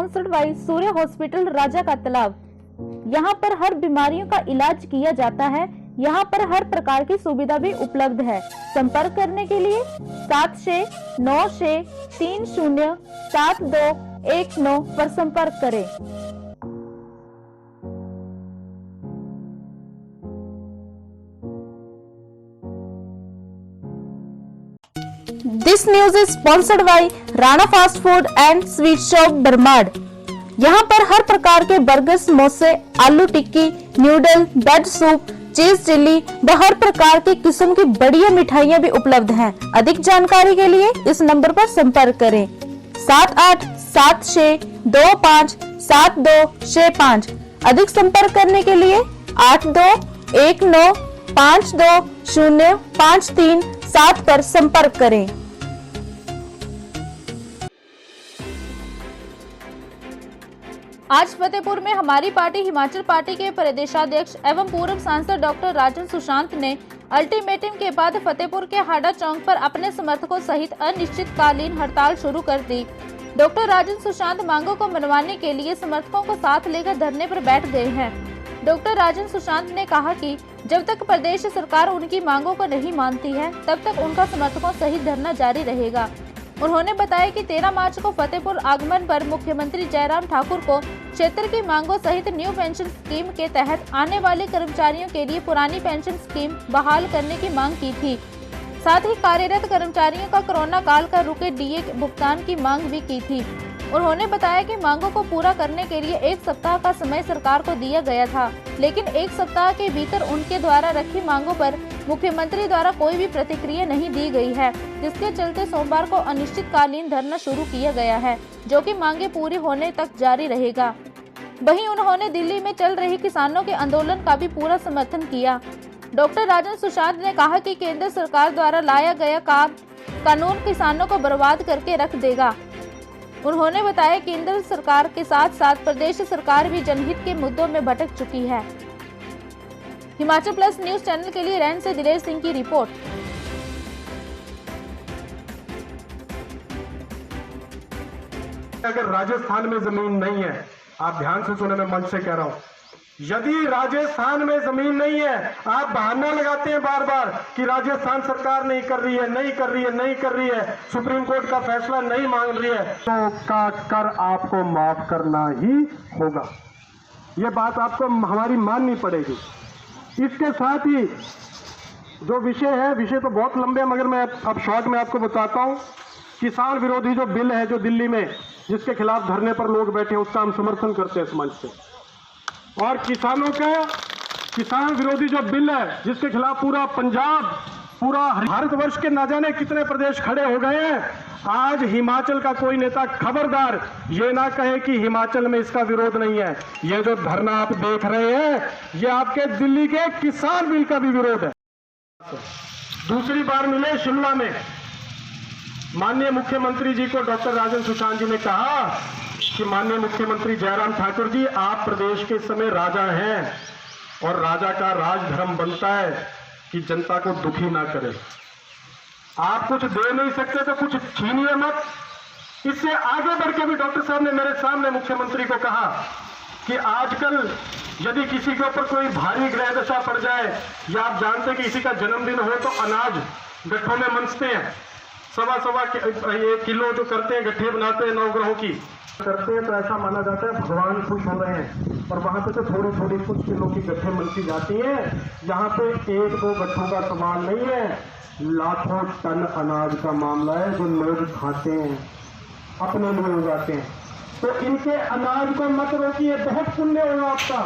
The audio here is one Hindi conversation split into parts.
स्पॉन्सर्ड बाय सूर्य हॉस्पिटल राजा का तालाब। यहाँ पर हर बीमारियों का इलाज किया जाता है। यहाँ पर हर प्रकार की सुविधा भी उपलब्ध है। संपर्क करने के लिए 7696307219 पर संपर्क करें। This news is sponsored by Rana fast food and sweet shop Barmad. यहाँ पर हर प्रकार के बर्गर, समोसे, आलू टिक्की, noodle, bread soup, cheese chilli व हर प्रकार की किस्म की बढ़िया मिठाइयाँ भी उपलब्ध हैं। अधिक जानकारी के लिए इस नंबर पर संपर्क करें 7876257265। अधिक संपर्क करने के लिए 8219520537 पर संपर्क करें। आज फतेहपुर में हमारी पार्टी हिमाचल पार्टी के प्रदेशाध्यक्ष एवं पूर्व सांसद डॉक्टर राजन सुशांत ने अल्टीमेटम के बाद फतेहपुर के हाड़ा चौक पर अपने समर्थकों सहित अनिश्चितकालीन हड़ताल शुरू कर दी। डॉक्टर राजन सुशांत मांगों को मनवाने के लिए समर्थकों को साथ लेकर धरने पर बैठ गए हैं। डॉक्टर राजन सुशांत ने कहा कि जब तक प्रदेश सरकार उनकी मांगों को नहीं मानती है तब तक उनका समर्थकों सहित धरना जारी रहेगा। उन्होंने बताया कि 13 मार्च को फतेहपुर आगमन पर मुख्यमंत्री जयराम ठाकुर को क्षेत्र की मांगों सहित न्यू पेंशन स्कीम के तहत आने वाले कर्मचारियों के लिए पुरानी पेंशन स्कीम बहाल करने की मांग की थी। साथ ही कार्यरत कर्मचारियों का कोरोना काल का रुके डीए भुगतान की मांग भी की थी। उन्होंने बताया कि मांगों को पूरा करने के लिए 1 सप्ताह का समय सरकार को दिया गया था, लेकिन 1 सप्ताह के भीतर उनके द्वारा रखी मांगों पर मुख्यमंत्री द्वारा कोई भी प्रतिक्रिया नहीं दी गई है, जिसके चलते सोमवार को अनिश्चितकालीन धरना शुरू किया गया है, जो कि मांगे पूरी होने तक जारी रहेगा। वहीं उन्होंने दिल्ली में चल रही किसानों के आंदोलन का भी पूरा समर्थन किया। डॉक्टर राजन सुशांत ने कहा कि केंद्र सरकार द्वारा लाया गया कानून किसानों को बर्बाद करके रख देगा। उन्होंने बताया कि केंद्र सरकार के साथ साथ प्रदेश सरकार भी जनहित के मुद्दों में भटक चुकी है। हिमाचल प्लस न्यूज चैनल के लिए रैन से दिलेर सिंह की रिपोर्ट। अगर राजस्थान में जमीन नहीं है, आप ध्यान से सुने, मैं मंच से कह रहा हूं, यदि राजस्थान में जमीन नहीं है, आप बहाना लगाते हैं बार बार कि राजस्थान सरकार नहीं कर रही है, नहीं कर रही है, नहीं कर रही है, सुप्रीम कोर्ट का फैसला नहीं मांग रही है, तो का कर आपको माफ करना ही होगा। ये बात आपको हमारी माननी पड़ेगी। इसके साथ ही जो विषय है, विषय तो बहुत लंबे हैं, मगर मैं अब शॉर्ट में आपको बताता हूं। किसान विरोधी जो बिल है, जो दिल्ली में जिसके खिलाफ धरने पर लोग बैठे हैं, उसका हम समर्थन करते हैं इस मंच से। और किसानों का किसान विरोधी जो बिल है, जिसके खिलाफ पूरा पंजाब, पूरा भारतवर्ष के न जाने कितने प्रदेश खड़े हो गए हैं, आज हिमाचल का कोई नेता खबरदार ये ना कहे कि हिमाचल में इसका विरोध नहीं है। ये जो धरना आप देख रहे हैं, ये आपके दिल्ली के किसान बिल का भी विरोध है। दूसरी बार मिले शिमला में, माननीय मुख्यमंत्री जी को डॉक्टर राजन सुशांत जी ने कहा कि माननीय मुख्यमंत्री जयराम ठाकुर जी, आप प्रदेश के समय राजा हैं और राजा का राजधर्म बनता है कि जनता को दुखी ना करे। आप कुछ दे नहीं सकते तो कुछ छीनिए मत। इससे आगे बढ़ के भी डॉक्टर साहब ने मेरे सामने मुख्यमंत्री को कहा कि आजकल यदि किसी के ऊपर कोई भारी ग्रह दशा पड़ जाए, या आप जानते हैं कि किसी का जन्मदिन हो तो अनाज गट्ठों में मनसते हैं, 1.25 किलो जो करते हैं, गट्ठे बनाते हैं, 9 ग्रहों की करते हैं, तो ऐसा माना जाता है भगवान खुश हो रहे हैं। और वहां पे तो थोड़ी थोड़ी कुछ किलो की गट्ठे मनसी जाती हैं। यहाँ पे 1-2 गट्ठों का सवाल नहीं है, लाखों टन अनाज का मामला है जो लोग खाते हैं, अपने लिए उगाते हैं। तो इनके अनाज को मत रोकिए, बहुत पुण्य होगा आपका।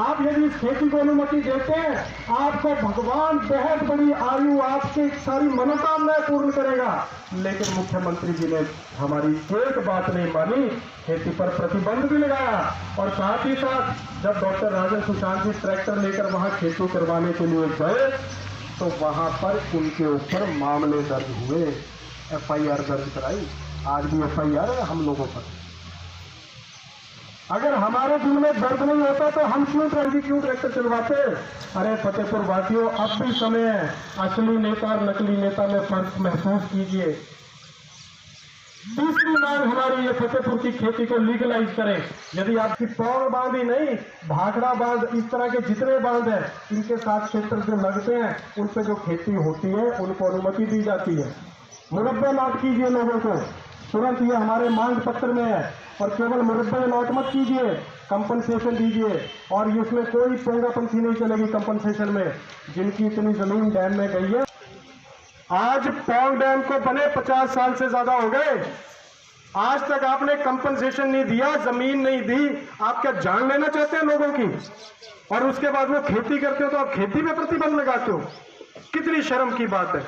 आप यदि इस खेती को अनुमति देते हैं, आपको भगवान बहुत बड़ी आयु, आपकी सारी मनोकामनाएं पूर्ण करेगा। लेकिन मुख्यमंत्री जी ने हमारी एक बात नहीं मानी, खेती पर प्रतिबंध भी लगाया। और साथ ही साथ जब doctor Rajan Sushant G tractor लेकर वहां खेती करवाने के लिए गए, तो वहां पर उनके ऊपर मामले दर्ज हुए, FIR दर्ज कराई। आज भी FIR है हम लोगों पर। अगर हमारे दिल में दर्द नहीं होता तो हम क्यों ट्रैक्टर चलवाते? अरे फतेहपुर वासियों, अब भी समय है, असली नेता और नकली नेता में फर्क महसूस कीजिए। दूसरी मांग हमारी ये फतेहपुर की खेती को लीगलाइज करें। यदि आपकी पौंग बांध ही नहीं, भाखड़ा बांध, इस तरह के जितने बांध हैं, इनके साथ क्षेत्र जो लगते हैं उन पे जो खेती होती है उनको अनुमति दी जाती है। मुरब्बे अलॉट कीजिए लोगों को तुरंत, ये हमारे मांग पत्र में है। और केवल मुरब्बे अलॉट मत कीजिए, कंपनसेशन दीजिए। और इसमें कोई पोंगापंथी नहीं चलेगी कंपनसेशन में। जिनकी इतनी जमीन डैम में गई है, आज पौंग डैम को बने 50 साल से ज्यादा हो गए, आज तक आपने कंपनसेशन नहीं दिया, जमीन नहीं दी। आप क्या जान लेना चाहते हैं लोगों की? और उसके बाद वो खेती करते हो तो आप खेती में प्रतिबंध लगाते हो। कितनी शर्म की बात है।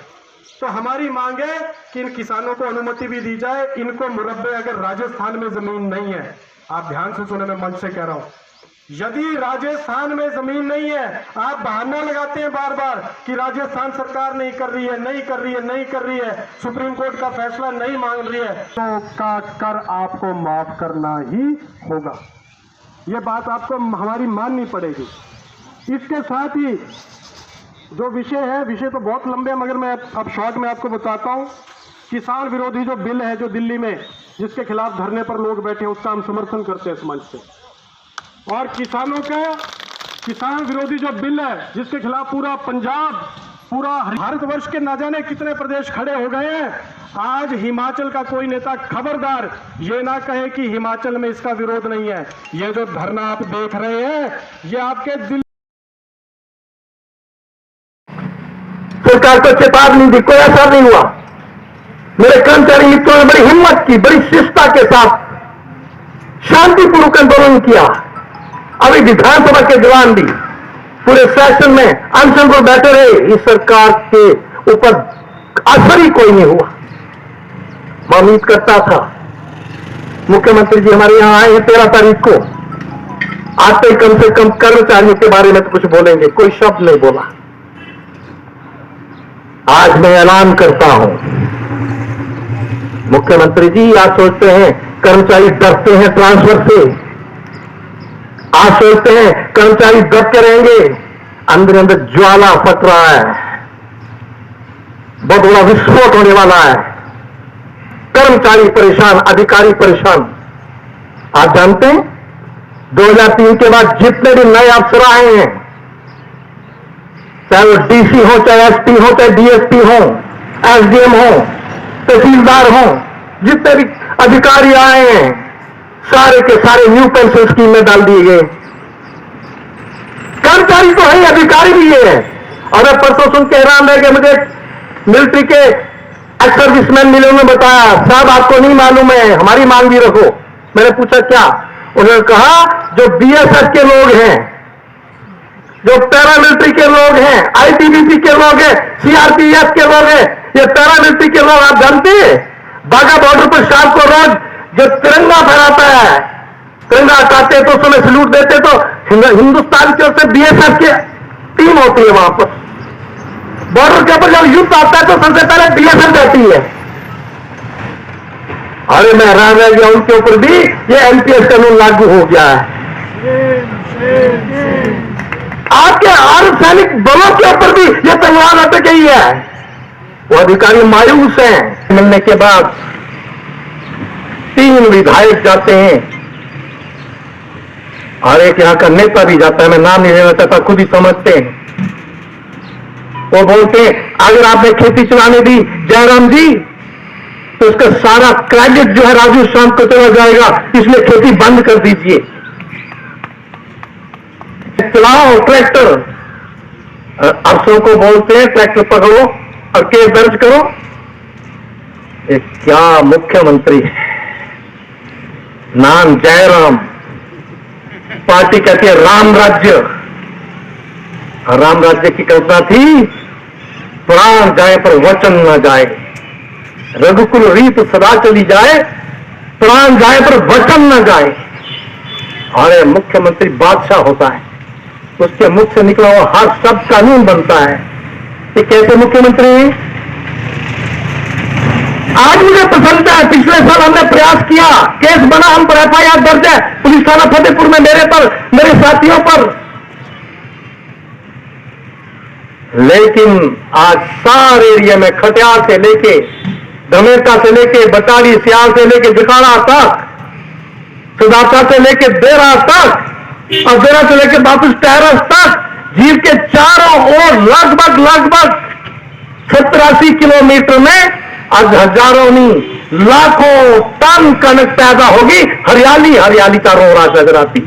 तो हमारी मांग है कि इन किसानों को अनुमति भी दी जाए। इनको मुरब्बे, अगर राजस्थान में जमीन नहीं है, आप ध्यान से सुने, मैं मंच से कह रहा हूं, यदि राजस्थान में जमीन नहीं है, आप बहाना लगाते हैं बार बार कि राजस्थान सरकार नहीं कर रही है, नहीं कर रही है, नहीं कर रही है, सुप्रीम कोर्ट का फैसला नहीं मांग रही है, तो का कर आपको माफ करना ही होगा। ये बात आपको हमारी माननी पड़ेगी। इसके साथ ही जो विषय है, विषय तो बहुत लंबे हैं, मगर मैं अब शॉर्ट में आपको बताता हूं। किसान विरोधी जो बिल है, जो दिल्ली में जिसके खिलाफ धरने पर लोग बैठे हैं, उसका हम समर्थन करते हैं इस मंच से। और किसानों का किसान विरोधी जो बिल है, जिसके खिलाफ पूरा पंजाब, पूरा भारतवर्ष के ना जाने कितने प्रदेश खड़े हो गए हैं, आज हिमाचल का कोई नेता खबरदार ये ना कहे कि हिमाचल में इसका विरोध नहीं है। ये जो धरना आप देख रहे हैं, ये आपके दिल सरकार को चेतावनी दी, कोई असर नहीं हुआ। मेरे कर्मचारी मित्रों ने बड़ी हिम्मत की, बड़ी शिष्टता के साथ शांतिपूर्वक आंदोलन किया। अभी विधानसभा के दौरान भी पूरे सेशन में अनशन पर बैठे रहे। इस सरकार के ऊपर असर ही कोई नहीं हुआ। मैं उम्मीद करता था मुख्यमंत्री जी हमारे यहां आए हैं 13 तारीख को, आते ही कम से कम कर्मचारियों के बारे में तो कुछ बोलेंगे, कोई शब्द नहीं बोला। आज मैं ऐलान करता हूं, मुख्यमंत्री जी आप सोचते हैं कर्मचारी डरते हैं ट्रांसफर से, आप सोचते हैं कर्मचारी दब के रहेंगे, अंदर अंदर ज्वाला फट रहा है, बहुत बड़ा विस्फोट होने वाला है। कर्मचारी परेशान, अधिकारी परेशान। आप जानते हैं 2003 के बाद जितने भी नए अफसर आए हैं, चाहे वो डीसी हो, चाहे एसपी हो, चाहे डीएसपी हो, एसडीएम हो, तहसीलदार हो, जितने भी अधिकारी आए हैं, सारे के सारे न्यू पेंशन स्कीम में डाल दिए गए। कर्मचारी तो है, अधिकारी भी है। और अब परसों सुन के हैरान रह गए, मुझे मिलिट्री के एक्स सर्विसमैन मिले, उन्होंने बताया साहब आपको नहीं मालूम है, हमारी मांग भी रखो। मैंने पूछा क्या? उन्होंने कहा जो बीएसएफ के लोग हैं, जो पैरामिलिट्री के लोग हैं, आईटीबीपी के लोग हैं, सीआरपीएफ के लोग हैं, ये पैरामिलिट्री के लोग आप जानते हैं, बाघा बॉर्डर पर शाम को रोज जो तिरंगा फहराता है, तिरंगा हटाते तो समय सैल्यूट देते, तो हिंदुस्तान की ओर से बीएसएफ की टीम होती है वहां पर। बॉर्डर के ऊपर जब युद्ध आता है तो सबसे पहले बीएसएफ जाती है। अरे मैं हैरान रह गया, उनके ऊपर भी ये एनपीएस कानून लागू हो गया है। आपके अर्धसैनिक बलों के ऊपर भी ये तलवार लटक गई है। वो अधिकारी मायूस हैं। मिलने के बाद 3 विधायक जाते हैं और एक यहां का नेता भी जाता है, मैं नाम नहीं लेना चाहता, खुद ही समझते हैं। वो बोलते हैं अगर आपने खेती चलाने दी जयराम जी तो उसका सारा क्रेडिट जो है राजू श्याम को चला जाएगा, इसलिए खेती बंद कर दीजिए। चलाओ ट्रैक्टर, अफसरों को बोलते हैं ट्रैक्टर पकड़ो और केस दर्ज करो। ये क्या मुख्यमंत्री है? नाम जयराम, पार्टी कहती है राम राज्य। और राम राज्य की कल्पना थी प्राण जाए पर वचन न जाए, रघुकुल रीत सदा चली जाए, प्राण जाए पर वचन न जाए। अरे मुख्यमंत्री बादशाह होता है, उसके मुख से निकला हुआ हर शब्द कानून बनता है। ये कैसे मुख्यमंत्री हैं? आज मुझे प्रसन्नता है, पिछले साल हमने प्रयास किया, केस बना, हम पर एफआईआर दर्ज है पुलिस थाना फतेहपुर में, मेरे पर, मेरे साथियों पर। लेकिन आज सारे एरिया में खटियार से लेके धमेटा से लेके बटाली, सियाल से लेके जिखाड़ा तक, सुदाता से लेके देरा तक और देरा से लेके वापस टेरस तक, झील के चारों ओर लगभग 87 किलोमीटर में आज हजारों नहीं लाखों टन कनक पैदा होगी। हरियाली हरियाली का रोरा नजर आती।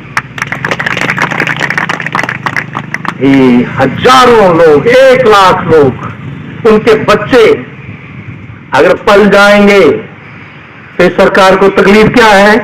ये हजारों लोग, 1 लाख लोग, उनके बच्चे अगर पल जाएंगे तो इस सरकार को तकलीफ क्या है?